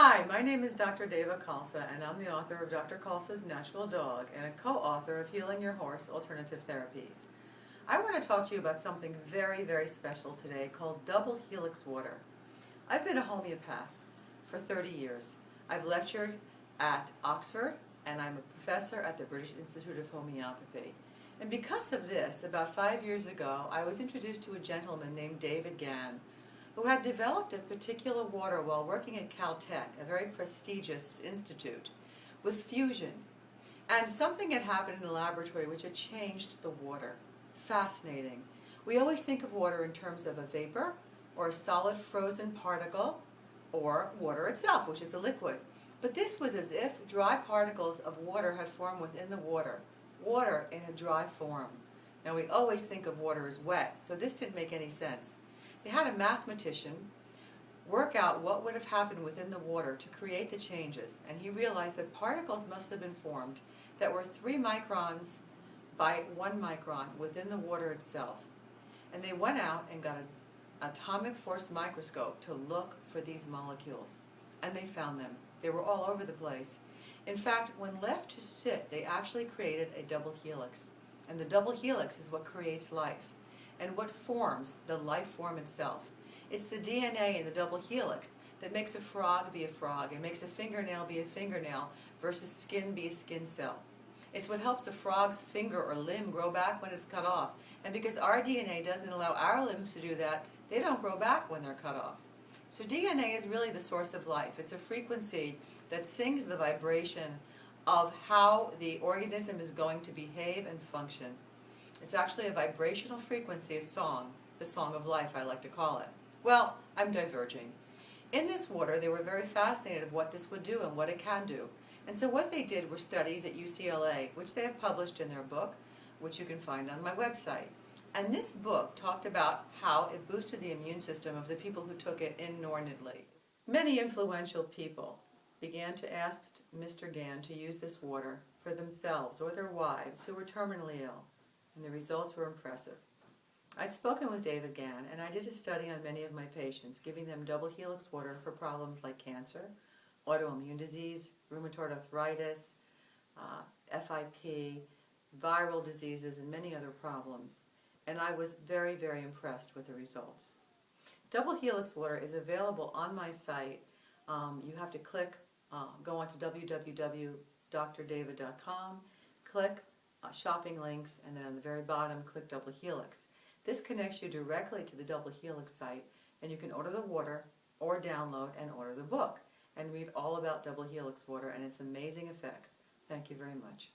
Hi, my name is Dr. Deva Khalsa, and I'm the author of Dr. Khalsa's Natural Dog and a co-author of Healing Your Horse Alternative Therapies. I want to talk to you about something very, very special today called double helix water. I've been a homeopath for 30 years. I've lectured at Oxford, and I'm a professor at the British Institute of Homeopathy. And because of this, about 5 years ago, I was introduced to a gentleman named David Gann, who had developed a particular water while working at Caltech, a very prestigious institute, with fusion. And something had happened in the laboratory which had changed the water. Fascinating. We always think of water in terms of a vapor, or a solid frozen particle, or water itself, which is the liquid. But this was as if dry particles of water had formed within the water in a dry form. Now we always think of water as wet, so this didn't make any sense. They had a mathematician work out what would have happened within the water to create the changes, and he realized that particles must have been formed that were 3 microns by 1 micron within the water itself. And they went out and got an atomic force microscope to look for these molecules, and they found them. They were all over the place. In fact, when left to sit, they actually created a double helix, and the double helix is what creates life and what forms the life form itself. It's the DNA in the double helix that makes a frog be a frog and makes a fingernail be a fingernail versus skin be a skin cell. It's what helps a frog's finger or limb grow back when it's cut off. And because our DNA doesn't allow our limbs to do that, they don't grow back when they're cut off. So DNA is really the source of life. It's a frequency that sings the vibration of how the organism is going to behave and function. It's actually a vibrational frequency, a song, the song of life, I like to call it. Well, I'm diverging. In this water, they were very fascinated of what this would do and what it can do. And so what they did were studies at UCLA, which they have published in their book, which you can find on my website. And this book talked about how it boosted the immune system of the people who took it inordinately. Many influential people began to ask Mr. Gann to use this water for themselves or their wives who were terminally ill. And the results were impressive. I'd spoken with David Gann, and I did a study on many of my patients, giving them double helix water for problems like cancer, autoimmune disease, rheumatoid arthritis, FIP, viral diseases, and many other problems. And I was very, very impressed with the results. Double helix water is available on my site. You have to go on to www.drdeva.com, click shopping links, and then on the very bottom click double helix. This connects you directly to the double helix site, and you can order the water or download and order the book and read all about double helix water and its amazing effects. Thank you very much.